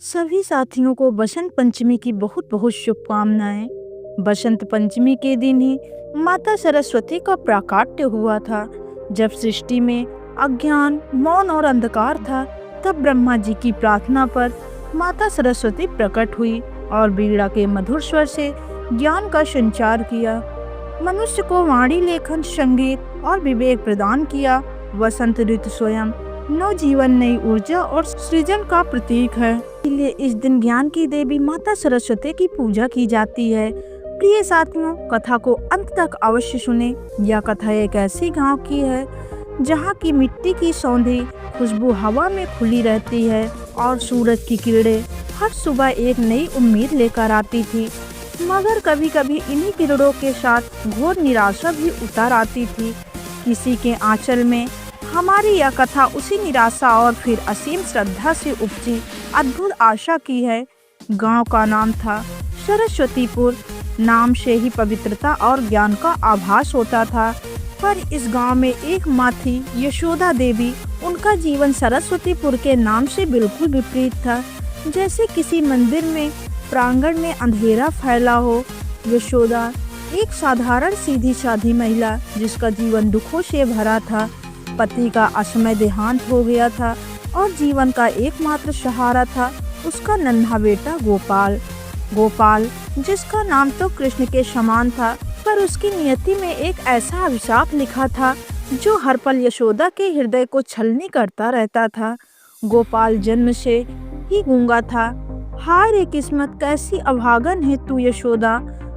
सभी साथियों को बसंत पंचमी की बहुत बहुत शुभकामनाएं। बसंत पंचमी के दिन ही माता सरस्वती का प्राकट्य हुआ था। जब सृष्टि में अज्ञान, मौन और अंधकार था, तब ब्रह्मा जी की प्रार्थना पर माता सरस्वती प्रकट हुई और बीड़ा के मधुर स्वर से ज्ञान का संचार किया। मनुष्य को वाणी, लेखन, संगीत और विवेक प्रदान किया। वसंत ऋतु स्वयं नवजीवन, नई ऊर्जा और सृजन का प्रतीक है। इसलिए इस दिन ज्ञान की देवी माता सरस्वती की पूजा की जाती है। प्रिय साथियों, कथा को अंत तक अवश्य सुने। यह कथा एक ऐसी गांव की है जहां की मिट्टी की सौंधी खुशबू हवा में खुली रहती है और सूरज की किरणें हर सुबह एक नई उम्मीद लेकर आती थी। मगर कभी कभी इन्हीं किरणों के साथ घोर निराशा भी उतर आती थी। किसी के आंचल में हमारी यह कथा उसी निराशा और फिर असीम श्रद्धा से उपजी अद्भुत आशा की है। गांव का नाम था सरस्वतीपुर। नाम से ही पवित्रता और ज्ञान का आभास होता था। पर इस गांव में एक माँ थी, यशोदा देवी। उनका जीवन सरस्वतीपुर के नाम से बिल्कुल विपरीत था। जैसे किसी मंदिर में प्रांगण में अंधेरा फैला हो। यशोदा एक साधारण सीधी साधी महिला, जिसका जीवन दुखों से भरा था। पति का असमय देहांत हो गया था और जीवन का एकमात्र सहारा था उसका नन्हा बेटा गोपाल। गोपाल, जिसका नाम तो कृष्ण के समान था, पर उसकी नियति में एक ऐसा अभिशाप लिखा था जो हर पल यशोदा के हृदय को छलनी करता रहता था। गोपाल जन्म से ही गूंगा था। हाय रे किस्मत, कैसी अभागन है तू यशोदा।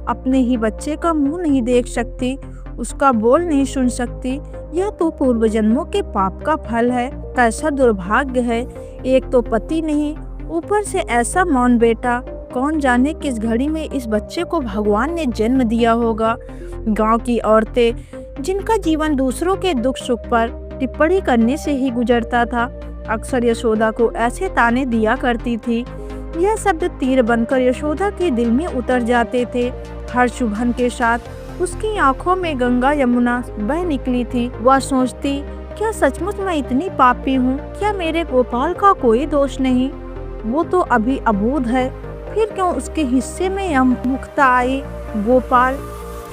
अपने ही बच्चे का मुंह नहीं देख सकती, उसका बोल नहीं सुन सकती। यह तो पूर्व जन्मों के पाप का फल है। कैसा दुर्भाग्य है। एक तो पति नहीं, ऊपर से ऐसा मौन बेटा। कौन जाने किस घड़ी में इस बच्चे को भगवान ने जन्म दिया होगा। गांव की औरतें, जिनका जीवन दूसरों के दुख सुख पर टिप्पणी करने से ही गुजरता था, अक्सर यशोदा को ऐसे ताने दिया करती थी। यह शब्द तीर बनकर यशोदा के दिल में उतर जाते थे। हर चुभन के साथ उसकी आंखों में गंगा यमुना बह निकली थी। वह सोचती, क्या सचमुच मैं इतनी पापी हूँ? क्या मेरे गोपाल का कोई दोष नहीं? वो तो अभी अबूझ है, फिर क्यों उसके हिस्से में यह मुक्ता आई? गोपाल,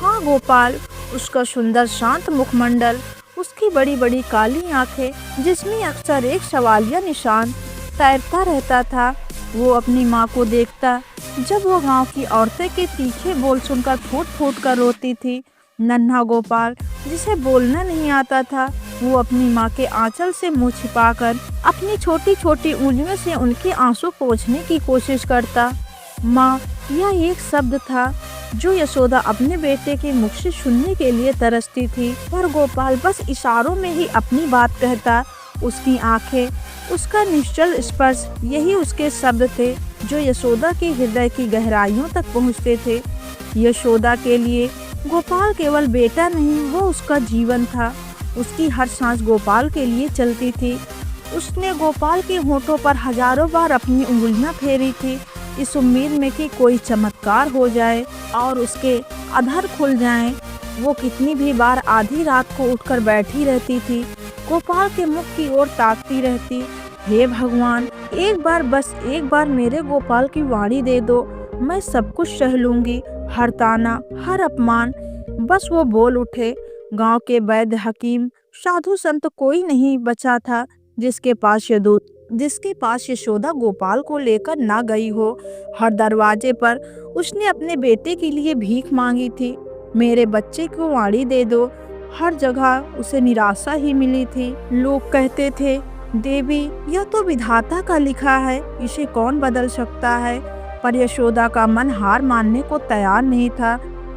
हाँ गोपाल, उसका सुंदर शांत मुखमंडल, उसकी बड़ी बड़ी काली आंखें, जिसमें अक्सर एक सवालिया निशान तैरता रहता था। वो अपनी माँ को देखता, जब वो गांव की औरतें के तीखे बोल सुनकर फूट फूट कर रोती थी। नन्हा गोपाल, जिसे बोलना नहीं आता था, वो अपनी माँ के आंचल से मुंह छिपाकर अपनी छोटी छोटी उंगलियों से उनके आंसू पोंछने की कोशिश करता। माँ, यह एक शब्द था जो यशोदा अपने बेटे के मुख से सुनने के लिए तरसती थी, पर गोपाल बस इशारों में ही अपनी बात कहता। उसकी आंखें, उसका निश्चल स्पर्श, यही उसके शब्द थे जो यशोदा के हृदय की गहराइयों तक पहुंचते थे। यशोदा के लिए गोपाल केवल बेटा नहीं, वो उसका जीवन था। उसकी हर सांस गोपाल के लिए चलती थी। उसने गोपाल के होठों पर हजारों बार अपनी उंगलियां फेरी थी, इस उम्मीद में कि कोई चमत्कार हो जाए और उसके अधर खुल जाएं। वो कितनी भी बार आधी रात को उठकर बैठी रहती थी, गोपाल के मुख की ओर ताकती रहती। हे भगवान, एक बार, बस एक बार मेरे गोपाल की वाणी दे दो, मैं सब कुछ सह लूंगी। हर ताना, हर अपमान। बस वो बोल उठे। गांव के वैद्य, हकीम, साधु संत कोई नहीं बचा था जिसके पास यशोदा गोपाल को लेकर ना गई हो। हर दरवाजे पर उसने अपने बेटे के लिए भीख मांगी थी, मेरे बच्चे को वाणी दे दो। हर जगह उसे निराशा ही मिली थी। लोग कहते थे, देवी, यह तो विधाता का लिखा है, इसे कौन बदल सकता है। पर यशोदा का मन हार मानने को तैयार नहीं था।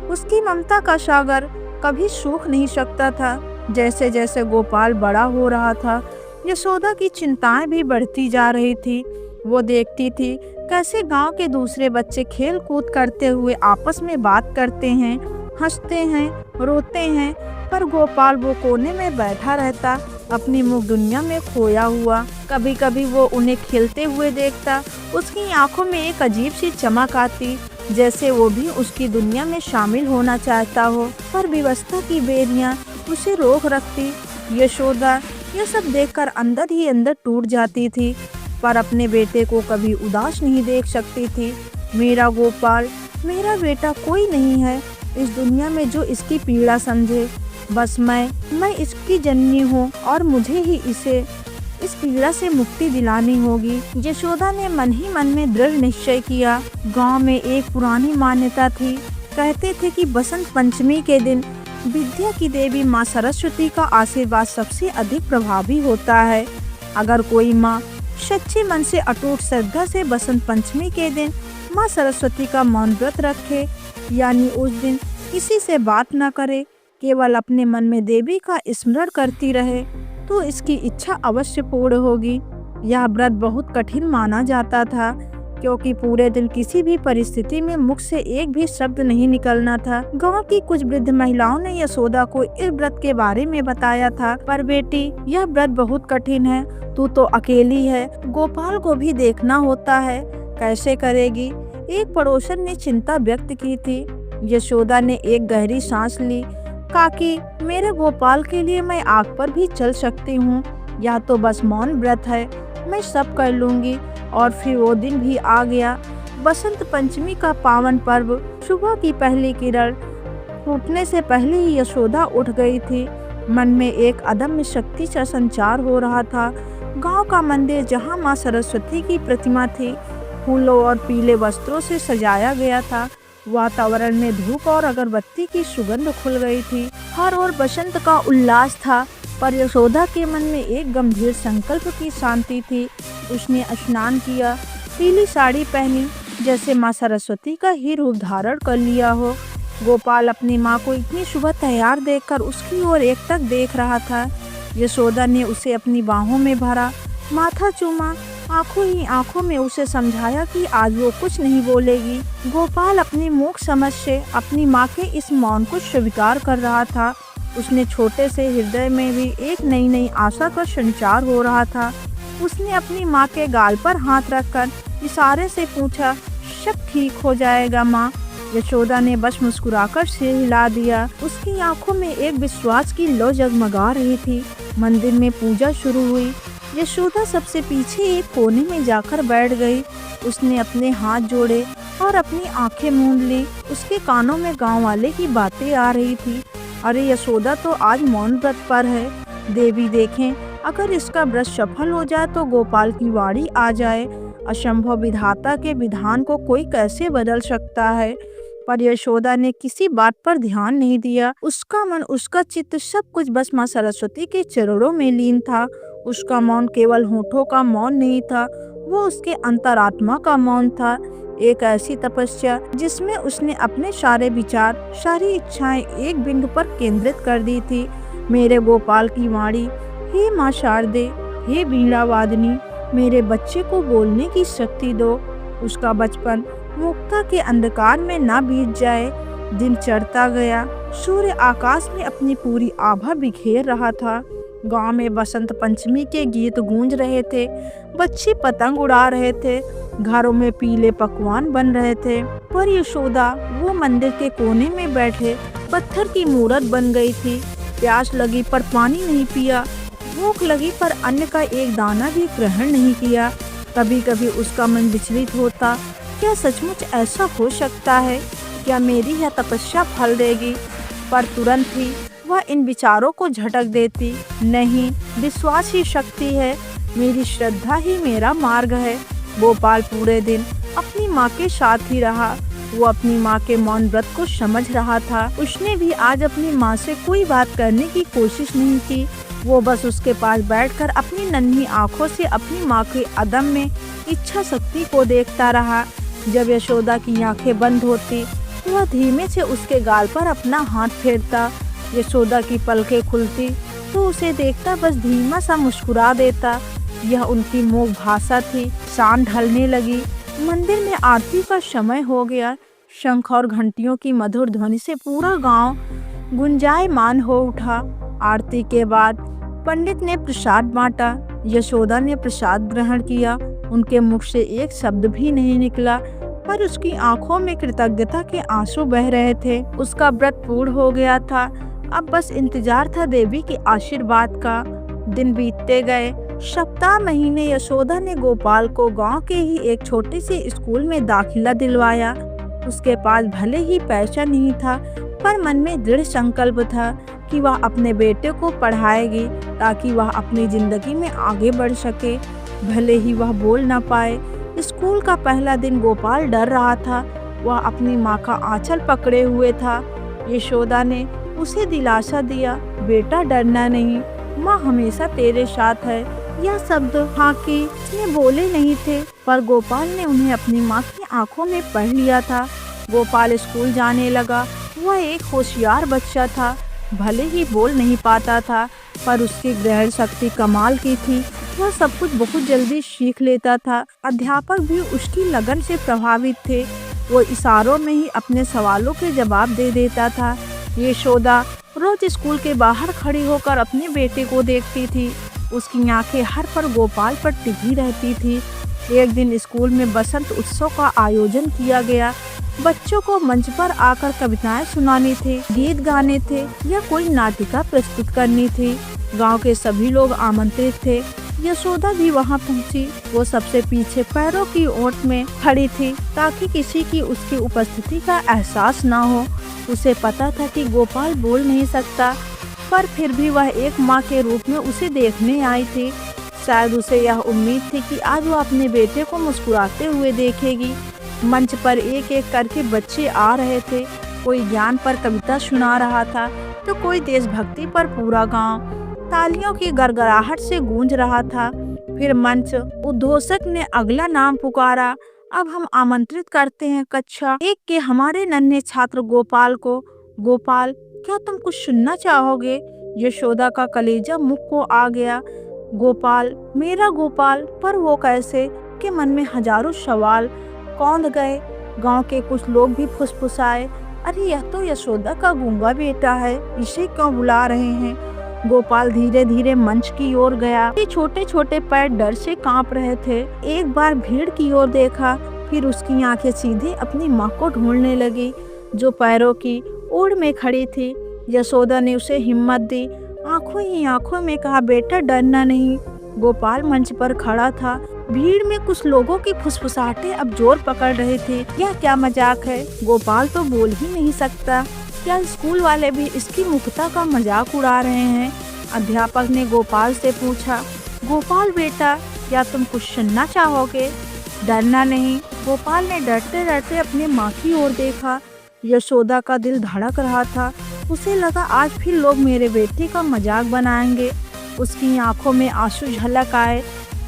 उसकी ममता का सागर कभी सूख नहीं सकता था। जैसे जैसे गोपाल बड़ा हो रहा था, यशोदा की चिंताएं भी बढ़ती जा रही थी। वो देखती थी कैसे गांव के दूसरे बच्चे खेल कूद करते हुए आपस में बात करते हैं, हंसते हैं, रोते हैं, पर गोपाल वो कोने में बैठा रहता, अपनी मुख दुनिया में खोया हुआ। कभी कभी वो उन्हें खेलते हुए देखता, उसकी आंखों में एक अजीब सी चमक आती, जैसे वो भी उसकी दुनिया में शामिल होना चाहता हो, पर विवशता की बेड़ियां उसे रोक रखती। यशोदा यह सब देखकर अंदर ही अंदर टूट जाती थी। पर अपने बेटे को कभी उदास नहीं देख सकती थी। मेरा गोपाल, मेरा बेटा कोई नहीं है इस दुनिया में जो इसकी पीड़ा समझे। बस मैं इसकी जननी हूँ और मुझे ही इसे इस पीड़ा से मुक्ति दिलानी होगी। यशोदा ने मन ही मन में दृढ़ निश्चय किया। गांव में एक पुरानी मान्यता थी। कहते थे कि बसंत पंचमी के दिन विद्या की देवी माँ सरस्वती का आशीर्वाद सबसे अधिक प्रभावी होता है। अगर कोई माँ सच्चे मन से अटूट श्रद्धा से बसंत पंचमी के दिन माँ सरस्वती का मौन व्रत रखे, यानी उस दिन किसी से बात न करे, केवल अपने मन में देवी का स्मरण करती रहे, तो इसकी इच्छा अवश्य पूर्ण होगी। यह व्रत बहुत कठिन माना जाता था, क्योंकि पूरे दिन किसी भी परिस्थिति में मुख से एक भी शब्द नहीं निकलना था। गांव की कुछ वृद्ध महिलाओं ने यशोदा को इस व्रत के बारे में बताया था। पर बेटी, यह व्रत बहुत कठिन है, तू तो अकेली है, गोपाल को भी देखना होता है, कैसे करेगी? एक पड़ोसन ने चिंता व्यक्त की थी। यशोदा ने एक गहरी सांस ली। काकी, मेरे गोपाल के लिए मैं आग पर भी चल सकती हूँ। यह तो बस मौन व्रत है, मैं सब कर लूंगी। और फिर वो दिन भी आ गया, बसंत पंचमी का पावन पर्व। सुबह की पहली किरण फूटने से पहले ही यशोदा उठ गई थी। मन में एक अदम्य शक्ति का संचार हो रहा था। गांव का मंदिर, जहां मां सरस्वती की प्रतिमा थी, फूलों और पीले वस्त्रों से सजाया गया था। वातावरण में धूप और अगरबत्ती की सुगंध खुल गई थी। हर ओर बसंत का उल्लास था, पर यशोदा के मन में एक गंभीर संकल्प की शांति थी। उसने स्नान किया, पीली साड़ी पहनी, जैसे माँ सरस्वती का ही रूप धारण कर लिया हो। गोपाल अपनी माँ को इतनी सुबह तैयार देखकर उसकी ओर एकटक देख रहा था। यशोदा ने उसे अपनी बाहों में भरा, माथा चूमा, आंखों ही आंखों में उसे समझाया कि आज वो कुछ नहीं बोलेगी। गोपाल अपनी मूक समझ से अपनी माँ के इस मौन को स्वीकार कर रहा था। उसने छोटे से हृदय में भी एक नई नई आशा का संचार हो रहा था। उसने अपनी माँ के गाल पर हाथ रखकर इशारे से पूछा, सब ठीक हो जाएगा माँ। यशोदा ने बस मुस्कुराकर सिर हिला दिया। उसकी आंखों में एक विश्वास की लौ जगमगा रही थी। मंदिर में पूजा शुरू हुई। यशोदा सबसे पीछे एक कोने में जाकर बैठ गई। उसने अपने हाथ जोड़े और अपनी आंखें मूंद ली। उसके कानों में गांव वाले की बातें आ रही थी। अरे यशोदा तो आज मौन व्रत पर है। देवी देखें, अगर इसका व्रत सफल हो जाए तो गोपाल की वाणी आ जाए। असंभव विधाता के विधान को कोई कैसे बदल सकता है? पर यशोदा ने किसी बात पर ध्यान नहीं दिया। उसका मन, उसका चित्त, सब कुछ बस माँ सरस्वती के चरणों में लीन था। उसका मौन केवल होठों का मौन नहीं था, वो उसके अंतरात्मा का मौन था। एक ऐसी तपस्या जिसमें उसने अपने सारे विचार, सारी इच्छाएं एक बिंदु पर केंद्रित कर दी थी। मेरे गोपाल की वाणी, हे माँ शारदे, हे वीणा वादनी, मेरे बच्चे को बोलने की शक्ति दो। उसका बचपन मुक्ता के अंधकार में ना बीत जाए। दिन चढ़ता गया। सूर्य आकाश में अपनी पूरी आभा बिखेर रहा था। गांव में बसंत पंचमी के गीत गूंज रहे थे। बच्चे पतंग उड़ा रहे थे। घरों में पीले पकवान बन रहे थे। पर यशोदा, वो मंदिर के कोने में बैठे पत्थर की मूरत बन गई थी। प्यास लगी पर पानी नहीं पिया, भूख लगी पर अन्न का एक दाना भी ग्रहण नहीं किया। कभी कभी उसका मन विचलित होता, क्या सचमुच ऐसा हो सकता है? क्या मेरी यह तपस्या फल देगी? पर तुरंत ही वह इन विचारों को झटक देती, नहीं, विश्वास ही शक्ति है, मेरी श्रद्धा ही मेरा मार्ग है। गोपाल पूरे दिन अपनी माँ के साथ ही रहा। वो अपनी माँ के मौन व्रत को समझ रहा था। उसने भी आज अपनी माँ से कोई बात करने की कोशिश नहीं की। वो बस उसके पास बैठकर अपनी नन्ही आंखों से अपनी माँ के अदम्य इच्छा शक्ति को देखता रहा। जब यशोदा की आंखें बंद होती, वह धीमे से उसके गाल पर अपना हाथ फेरता। यशोदा की पलकें खुलती तो उसे देखता बस धीमा सा मुस्कुरा देता। यह उनकी मोह भाषा थी। शाम ढलने लगी। मंदिर में आरती का समय हो गया। शंख और घंटियों की मधुर ध्वनि से पूरा गांव गुंजायमान हो उठा। आरती के बाद पंडित ने प्रसाद बांटा। यशोदा ने प्रसाद ग्रहण किया। उनके मुख से एक शब्द भी नहीं निकला, पर उसकी आंखों में कृतज्ञता के आंसू बह रहे थे। उसका व्रत पूर्ण हो गया था। अब बस इंतजार था देवी के आशीर्वाद का। दिन बीतते गए। सप्ताह महीने यशोदा ने गोपाल को गांव के ही एक छोटे से स्कूल में दाखिला दिलवाया। उसके पास भले ही पैसा नहीं था, पर मन में दृढ़ संकल्प था कि वह अपने बेटे को पढ़ाएगी ताकि वह अपनी जिंदगी में आगे बढ़ सके। भले ही वह बोल न पाए। स्कूल का पहला दिन गोपाल डर रहा था। वह अपनी माँ का आंचल पकड़े हुए था। यशोदा ने उसे दिलासा दिया, बेटा डरना नहीं, माँ हमेशा तेरे साथ है। यह शब्द हाकी ने बोले नहीं थे, पर गोपाल ने उन्हें अपनी माँ की आंखों में पढ़ लिया था। गोपाल स्कूल जाने लगा। वह एक होशियार बच्चा था। भले ही बोल नहीं पाता था, पर उसकी ग्रहण शक्ति कमाल की थी। वह सब कुछ बहुत जल्दी सीख लेता था। अध्यापक भी उसकी लगन से प्रभावित थे। वो इशारों में ही अपने सवालों के जवाब दे देता था। यशोदा रोज स्कूल के बाहर खड़ी होकर अपने बेटे को देखती थी। उसकी आंखें हर पल गोपाल पर टिकी रहती थी। एक दिन स्कूल में बसंत उत्सव का आयोजन किया गया। बच्चों को मंच पर आकर कविताएं सुनानी थी, गीत गाने थे या कोई नाटिका प्रस्तुत करनी थी। गांव के सभी लोग आमंत्रित थे। यशोदा भी वहां पहुंची। वो सबसे पीछे पैरों की ओट में खड़ी थी ताकि किसी की उसकी उपस्थिति का एहसास ना हो। उसे पता था कि गोपाल बोल नहीं सकता, पर फिर भी वह एक माँ के रूप में उसे देखने आई थी। शायद उसे यह उम्मीद थी कि आज वह अपने बेटे को मुस्कुराते हुए देखेगी। मंच पर एक एक करके बच्चे आ रहे थे। कोई ज्ञान पर कविता सुना रहा था तो कोई देशभक्ति पर। पूरा गांव तालियों की गड़गड़ाहट से गूंज रहा था। फिर मंच उद्घोषक ने अगला नाम पुकारा। अब हम आमंत्रित करते हैं कक्षा 1 के हमारे नन्हे छात्र गोपाल को। गोपाल, क्या तुम कुछ सुनना चाहोगे? यशोदा का कलेजा मुख को आ गया। गोपाल, मेरा गोपाल, पर वो कैसे? के मन में हजारों सवाल कौंध गए। गांव के कुछ लोग भी फुसफुसाए, अरे यह तो यशोदा का गूंगा बेटा है, इसे क्यों बुला रहे हैं? गोपाल धीरे धीरे मंच की ओर गया। छोटे छोटे पैर डर से कांप रहे थे। एक बार भीड़ की ओर देखा, फिर उसकी आंखें सीधे अपनी माँ को ढूंढने लगी, जो पैरों की ओर में खड़ी थी। यशोदा ने उसे हिम्मत दी। आंखों ही आंखों में कहा, बेटा डरना नहीं। गोपाल मंच पर खड़ा था। भीड़ में कुछ लोगों की फुसफुसाहटें अब जोर पकड़ रही थी। यह क्या मजाक है? गोपाल तो बोल ही नहीं सकता। क्या स्कूल वाले भी इसकी मुक्तता का मजाक उड़ा रहे हैं? अध्यापक ने गोपाल से पूछा, गोपाल बेटा, क्या तुम कुछ सुनना चाहोगे? डरना नहीं। गोपाल ने डरते डरते अपने माँ की ओर देखा। यशोदा का दिल धड़क रहा था। उसे लगा आज फिर लोग मेरे बेटे का मजाक बनाएंगे। उसकी आंखों में आंसू झलक आए।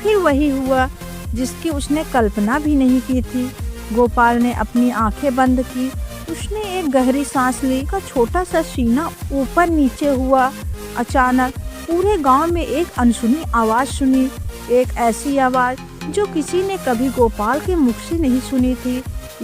फिर वही हुआ जिसकी उसने कल्पना भी नहीं की थी। गोपाल ने अपनी आंखें बंद की। उसने एक गहरी सांस ली। का छोटा सा सीना ऊपर नीचे हुआ। अचानक पूरे गांव में एक अनसुनी आवाज सुनी। एक ऐसी आवाज जो किसी ने कभी गोपाल के मुख से नहीं सुनी थी।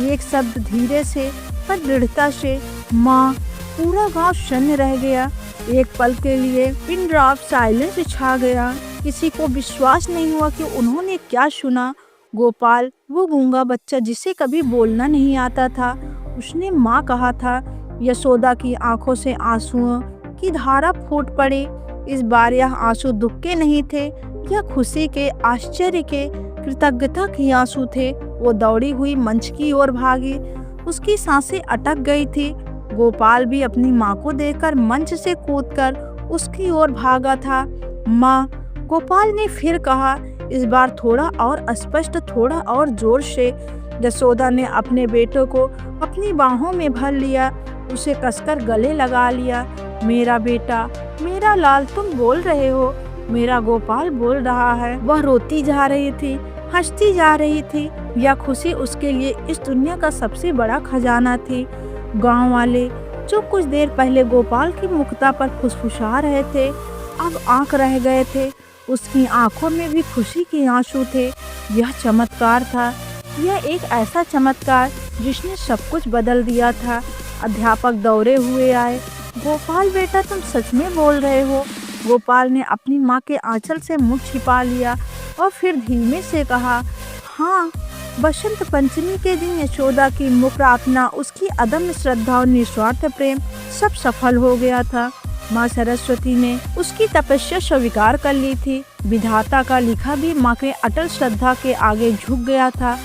एक शब्द धीरे से पर दृढ़ता से, माँ। पूरा गांव शून्य रह गया। एक पल के लिए पिन ड्रॉप साइलेंस छा गया। किसी को विश्वास नहीं हुआ कि उन्होंने क्या सुना। गोपाल, वो गूंगा बच्चा जिसे कभी बोलना नहीं आता था, उसने माँ कहा था। यशोदा की आंखों से आंसुओं की धारा फूट पड़ी। इस बार यह आंसू दुख के नहीं थे, यह खुशी के, आश्चर्य के, कृतज्ञता के आंसू थे। वो दौड़ी हुई मंच की ओर भागी। उसकी सांसें अटक गई थी। गोपाल भी अपनी माँ को देखकर मंच से कूदकर उसकी ओर भागा था। माँ, गोपाल ने फिर कहा, इस बार थोड़ा और स्पष्ट, थोड़ा और जोर से। यशोदा ने अपने बेटे को अपनी बाहों में भर लिया, उसे कसकर गले लगा लिया। मेरा बेटा, मेरा लाल, तुम बोल रहे हो। मेरा गोपाल बोल रहा है। वह रोती जा रही थी, हंसती जा रही थी। यह खुशी उसके लिए इस दुनिया का सबसे बड़ा खजाना थी। गांव वाले जो कुछ देर पहले गोपाल की मुक्तता पर फुसफुसा रहे थे, अब आंख रह गए थे। उसकी आंखों में भी खुशी के आंसू थे। यह चमत्कार था। यह एक ऐसा चमत्कार जिसने सब कुछ बदल दिया था। अध्यापक दौड़े हुए आए। गोपाल बेटा, तुम सच में बोल रहे हो? गोपाल ने अपनी माँ के आंचल से मुंह छिपा लिया और फिर धीमे से कहा, हाँ। बसंत पंचमी के दिन यशोदा की मुख प्रार्थना, उसकी अदम्य श्रद्धा और निस्वार्थ प्रेम सब सफल हो गया था। माँ सरस्वती ने उसकी तपस्या स्वीकार कर ली थी। विधाता का लिखा भी माँ के अटल श्रद्धा के आगे झुक गया था।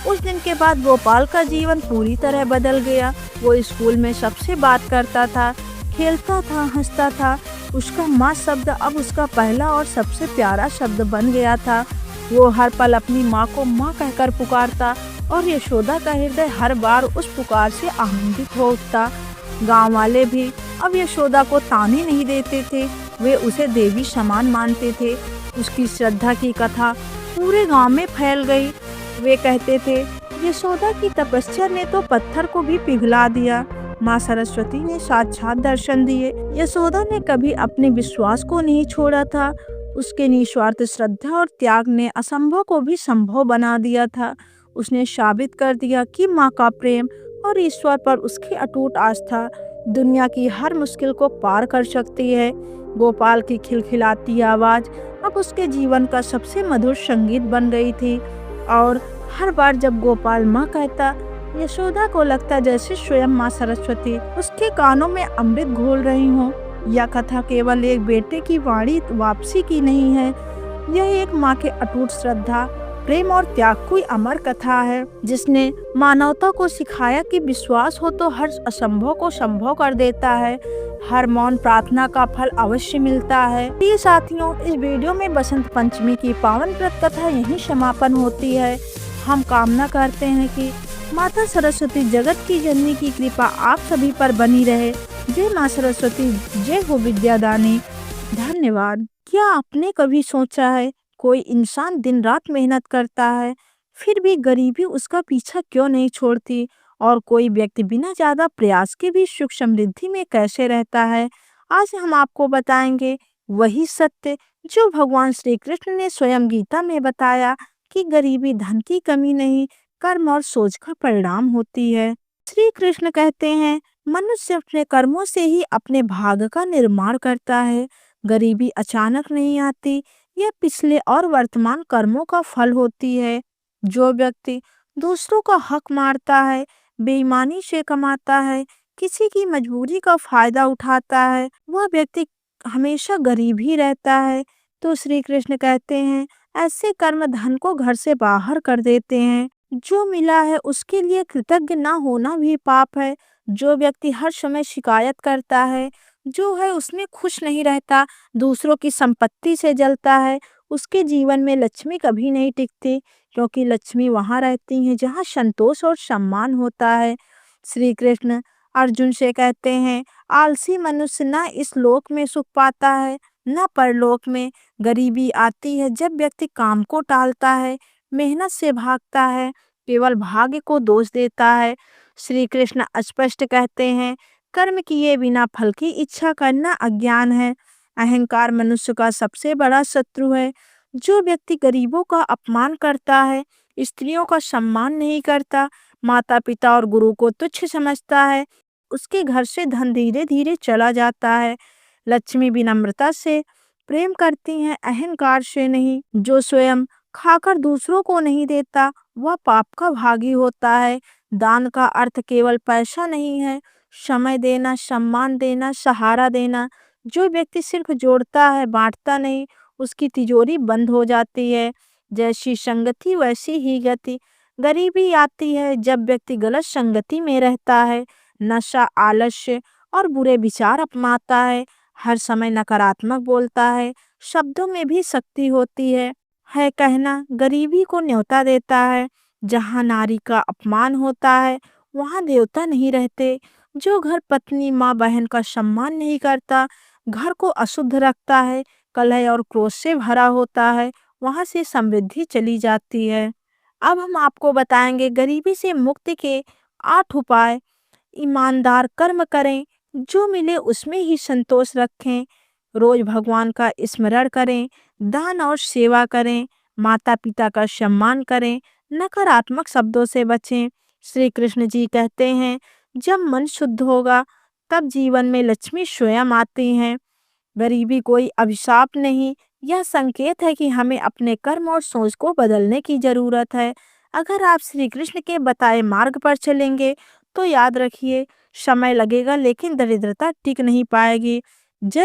उस दिन के बाद गोपाल का जीवन पूरी तरह बदल गया। वो स्कूल में सबसे बात करता था, खेलता था, हंसता था। उसका माँ शब्द अब उसका पहला और सबसे प्यारा शब्द बन गया था। वो हर पल अपनी माँ को माँ कहकर पुकारता और यशोदा का हृदय हर बार उस पुकार से आनंदित हो उठता। गाँव वाले भी अब यशोदा को ताने नहीं देते थे, वे उसे देवी समान मानते थे। उसकी श्रद्धा की कथा पूरे गांव में फैल गई। वे कहते थे, यशोदा की तपस्या ने तो पत्थर को भी पिघला दिया। माँ सरस्वती ने साक्षात दर्शन दिए। यशोदा ने कभी अपने विश्वास को नहीं छोड़ा था। उसके निस्वार्थ श्रद्धा और त्याग ने असंभव को भी संभव बना दिया था। उसने साबित कर दिया कि माँ का प्रेम और ईश्वर पर उसकी अटूट आस्था दुनिया की हर मुश्किल को पार कर सकती है। गोपाल की खिलखिलाती आवाज अब उसके जीवन का सबसे मधुर संगीत बन गई थी और हर बार जब गोपाल माँ कहता, यशोदा को लगता जैसे स्वयं माँ सरस्वती उसके कानों में अमृत घोल रही हो। यह कथा केवल एक बेटे की वाणी वापसी की नहीं है, यह एक माँ के अटूट श्रद्धा, प्रेम और त्याग की अमर कथा है, जिसने मानवता को सिखाया कि विश्वास हो तो हर असंभव को संभव कर देता है, हर मौन प्रार्थना का फल अवश्य मिलता है। प्रिय साथियों, इस वीडियो में बसंत पंचमी की पावन व्रत कथा यहीं समापन होती है। हम कामना करते हैं कि माता सरस्वती जगत की जननी की कृपा आप सभी पर बनी रहे। जय माँ सरस्वती, जय हो विद्यादानी। धन्यवाद। क्या आपने कभी सोचा है, कोई इंसान दिन रात मेहनत करता है फिर भी गरीबी उसका पीछा क्यों नहीं छोड़ती, और कोई व्यक्ति बिना ज्यादा प्रयास के भी सुख समृद्धि में कैसे रहता है। आज हम आपको बताएंगे वही सत्य जो भगवान श्री कृष्ण ने स्वयं गीता में बताया कि गरीबी धन की कमी नहीं, कर्म और सोच का परिणाम होती है। श्री कृष्ण कहते हैं, मनुष्य अपने कर्मों से ही अपने भाग्य का निर्माण करता है। गरीबी अचानक नहीं आती, यह पिछले और वर्तमान कर्मों का फल होती है। जो व्यक्ति दूसरों का हक मारता है, बेईमानी से कमाता है, किसी की मजबूरी का फायदा उठाता है, वह व्यक्ति हमेशा गरीब ही रहता है। तो श्री कृष्ण कहते हैं, ऐसे कर्म धन को घर से बाहर कर देते हैं। जो मिला है उसके लिए कृतज्ञ न होना भी पाप है। जो व्यक्ति हर समय शिकायत करता है, जो है उसमें खुश नहीं रहता, दूसरों की संपत्ति से जलता है, उसके जीवन में लक्ष्मी कभी नहीं टिकती, क्योंकि लक्ष्मी वहाँ रहती है जहाँ संतोष और सम्मान होता है। श्री कृष्ण अर्जुन से कहते हैं, आलसी मनुष्य न इस लोक में सुख पाता है न परलोक में। गरीबी आती है जब व्यक्ति काम को टालता है, मेहनत से भागता है, केवल भाग्य को दोष देता है। श्री कृष्ण स्पष्ट कहते हैं, कर्म किए बिना फल की इच्छा करना अज्ञान है। अहंकार मनुष्य का सबसे बड़ा शत्रु है। जो व्यक्ति गरीबों का अपमान करता है, स्त्रियों का सम्मान नहीं करता, माता पिता और गुरु को तुच्छ समझता है, उसके घर से धन धीरे धीरे चला जाता है। लक्ष्मी विनम्रता से प्रेम करती हैं, अहंकार से नहीं। जो स्वयं खाकर दूसरों को नहीं देता, वह पाप का भागी होता है। दान का अर्थ केवल पैसा नहीं है, समय देना, सम्मान देना, सहारा देना। जो व्यक्ति सिर्फ जोड़ता है, बांटता नहीं, उसकी तिजोरी बंद हो जाती है। जैसी संगति वैसी ही गति। गरीबी आती है जब व्यक्ति गलत संगति में रहता है, नशा, आलस्य और बुरे विचार अपनाता है, हर समय नकारात्मक बोलता है। शब्दों में भी शक्ति होती है कहना गरीबी को न्योता देता है। जहाँ नारी का अपमान होता है, वहाँ देवता नहीं रहते। जो घर पत्नी, माँ, बहन का सम्मान नहीं करता, घर को अशुद्ध रखता है, कलह और क्रोध से भरा होता है, वहाँ से समृद्धि चली जाती है। अब हम आपको बताएंगे गरीबी से मुक्ति के 8 उपाय। ईमानदार कर्म करें, जो मिले उसमें ही संतोष रखें, रोज भगवान का स्मरण करें, दान और सेवा करें, माता पिता का सम्मान करें, नकारात्मक शब्दों से बचें। श्री कृष्ण जी कहते हैं, जब मन शुद्ध होगा तब जीवन में लक्ष्मी स्वयं आती हैं। गरीबी कोई अभिशाप नहीं, यह संकेत है कि हमें अपने कर्म और सोच को बदलने की जरूरत है। अगर आप श्री कृष्ण के बताए मार्ग पर चलेंगे तो याद रखिए, समय लगेगा लेकिन दरिद्रता टिक नहीं पाएगी। जय